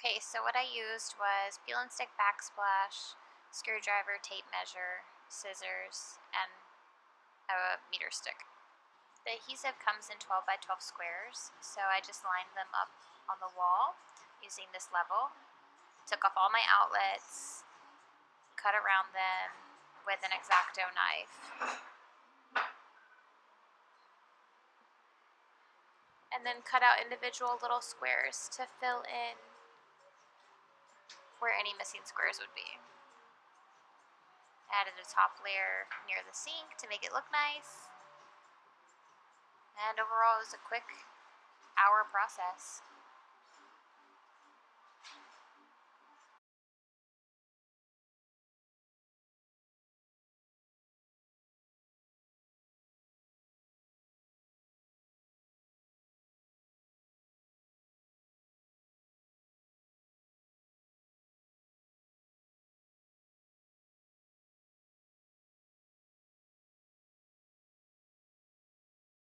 Okay, so what I used was peel and stick backsplash, screwdriver, tape measure, scissors, and a meter stick. The adhesive comes in 12 by 12 squares, so I just lined them up on the wall using this level. Took off all my outlets, cut around them with an X-Acto knife, and then cut out individual little squares to fill in where any missing squares would be. Added a top layer near the sink to make it look nice. And overall, it was a quick hour process.